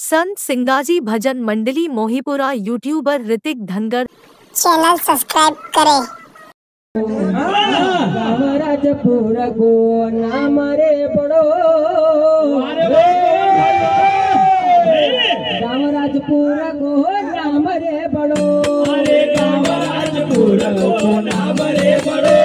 संत सिंगाजी भजन मंडली Mohipura YouTuber Hrithik Dhangar channel subscribe करें। राजपुर को नाम रे बड़ो गाँव राजपुर को नाम रे बड़ो गाँव राजपुर को नाम रे बड़ो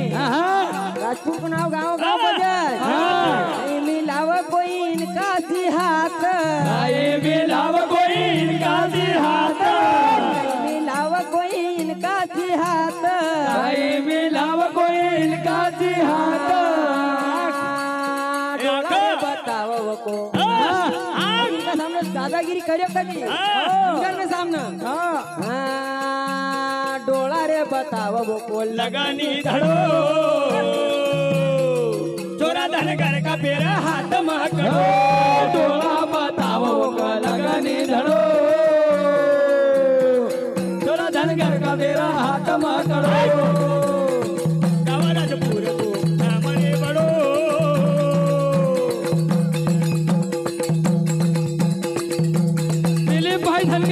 राजपुर को नाव गाँव गाँव बजे मिलाव कोई इनका सी हाथ मिलाव कोई इनका सी हाथ मिलाव कोई इनका सी हाथ मिलाव कोई इनका सी हाथ बताओ को इनका सामने दादागिरी करियो कभी इनका में सामने डोला रे बताओ को लगानी धड़ो चोरा धनगर का पेरा हाथ माकड़ो डोला बताओ को लगानी धड़ो चोरा धनगर का पेरा हाथ माकड़ो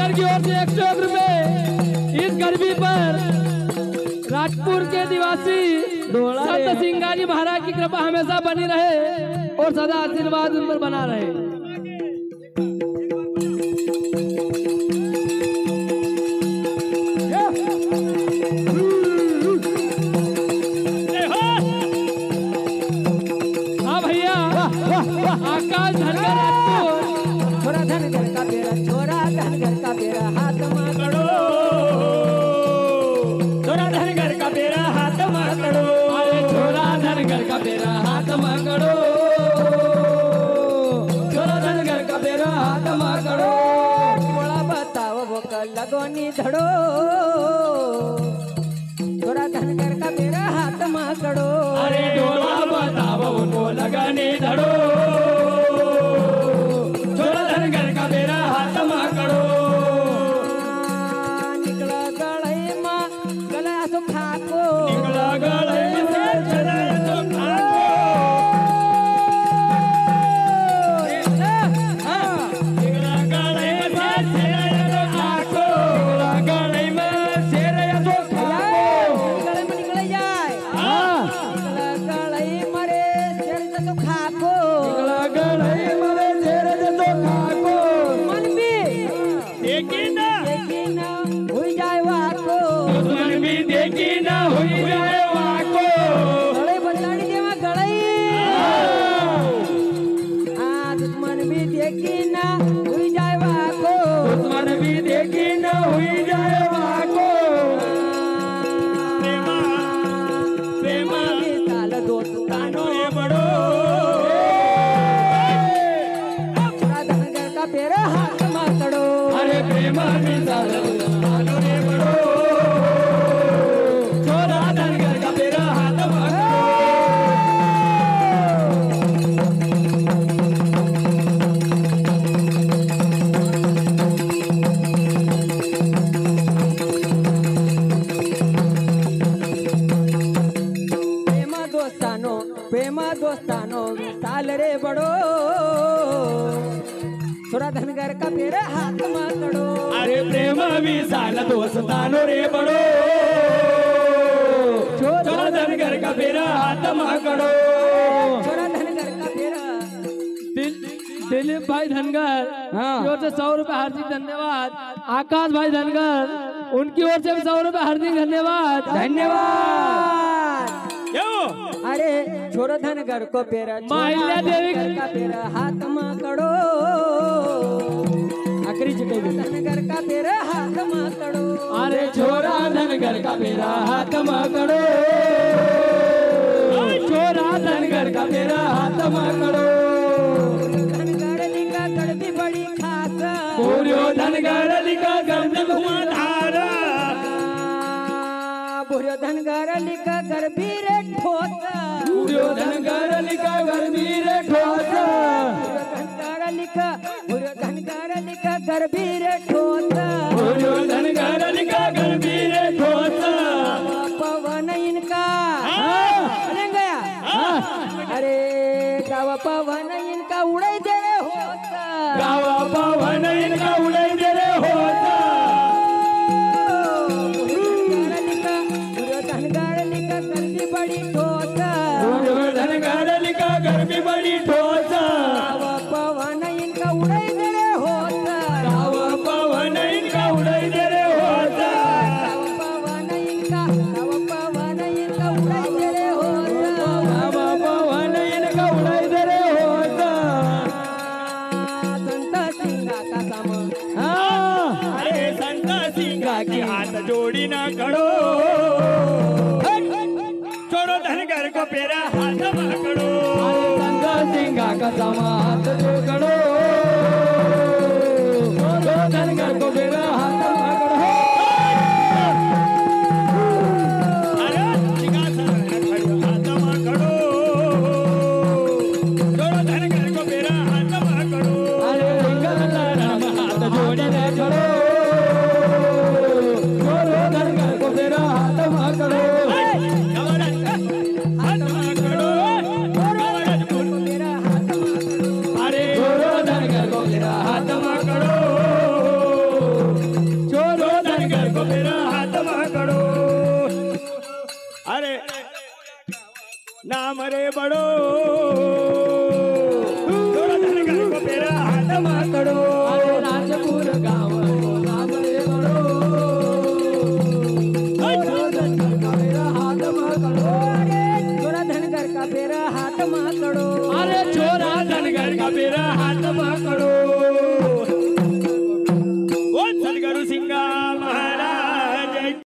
धनगर की ओर से 101 रुपए इस गरीबी पर राजपुर के निवासी संत सिंगाजी महाराज की कृपा हमेशा बनी रहे और सदा आशीर्वाद उन पर बना रहे। हाँ भैया आकाश धनगर राजपुर छोरा धनगर का बेरा, छोरा धनगर का बेरा हाथ माकड़ो, छोरा धनगर का बेरा हाथ माकड़ो, अरे छोरा धनगर का बेरा हाथ माकड़ो, छोरा धनगर का बेरा हाथ माकड़ो। थोड़ा बताओ वो कल लगोनी धड़ो, छोरा धनगर का बेरा हाथ माकड़ो, अरे डोला बताओ उनको लगाने धड़ो, छोरा धनगर का बेरा हाथ माकड़ो। निकला गड़ई माँ गला सुखा को, निकला गले से चला तो खाको, निकला गले से चला तो खाको, निकला गले में से रया तो खाको। गले में निकल जाए, निकला गड़ई मरे सिर तो खाको, निकला गले मरे से रया तो खाको। मन भी देखी ना हुई जाए वाको, दुश्मन भी देखी ना हुई जाए वाको। गड़ई बदलाड़ी देवा गड़ई, हाँ दुश्मन भी देखी ना हुई जाए वाको, दुश्मन भी देखी ना हुई जाए वाको। प्रेमा प्रेमा साल दोस्तानो ये बड़ो छोरा धनगर का पेरा हाथ माकड़ो, अरे प्रेमा मिसाल आनो रे बड़ो, छोरा धनगर का बेरा हाथ माकड़ो। प्रेमा दोस्तानो साल रे बड़ो, छोरा धनगर का पेरा हाथ माकड़ो, अरे प्रेमा मिसाल दोस्तानो रे बड़ो, छोरा धनगर का बेरा हाथ माकड़ो। छोरा धनगर का पेरा दिलीप भाई धनगर की ओर से 100 रुपए हार्दिक धन्यवाद। आकाश भाई धनगर उनकी ओर से भी 100 रुपए हार्दिक धन्यवाद। धन्यवाद। अरे छोरा धनगर को पेरा, माहिल्या देवी का पेरा हाथ माकड़ो, आखिरी चिटे धनगर का पेरा हाथ माकड़ो, अरे छोरा धनगर का बेरा हाथ माकड़ो, छोरा धनगर का बेरा हाथ माकड़ो। धनगर लिखा गड़बी बड़ी खास, पूर्यो धनगर लिखा गंध धारा, बुढ़ियो धनगर लिखा गरबी रे ठोस, पूर्यो धनगर लिखा गर्मी रे ठोस, धनगर लिखा बुढ़ियो धनगर लिखा गरबी रे ठोस, पूर्यो धनगर लिखा गर्मी रे ठोस। पवन इनका अरे गया, अरे गावा पवन इनका उड़ाई दे रे होता, गावा पवन इनका उड़ाई दे रे होता, धनगर लिखा गरबी बड़ी ठोस, पूर्यो धनगर लिखा गर्मी बड़ी ठोस, गावा पवन इनका उड़ाई दे रे होता, गावा पवन इनका उड़ाई दे रे होता, गावा पवन इनका उड़ाई दे रे होता, गावा पवन इनका उड़ाई दे रे होता। संत सिंगा का सामान, अरे संत सिंगा की हाथ जोड़ी ना करो, छोड़ो धनगर को पेरा हाथ माकड़ो, अरे संत सिंगा का समा हाथ जो करो, छोड़ो धनगर को पेरा हाथ माकड़ो। अरे सिंगा हाथ माकड़ो, छोड़ो धनगर को पेरा हाथ माकड़ो, अरे हाथ जोड़ी ना करो, छोड़ो धनगर को पेरा हाथ माकड़ो। मेरा हाथ माकड़ो, अरे छोड़ो नाम रे बड़ो थोड़ा धनगर को मेरा हाथ माकड़ो अरे राजपुर गाँव नाम रे बड़ो मेरा हाथ माकड़ो अरे छोरा धनगर का मेरा हाथ माकड़ो अरे छोरा धनगर का मेरा हाथ माकड़ो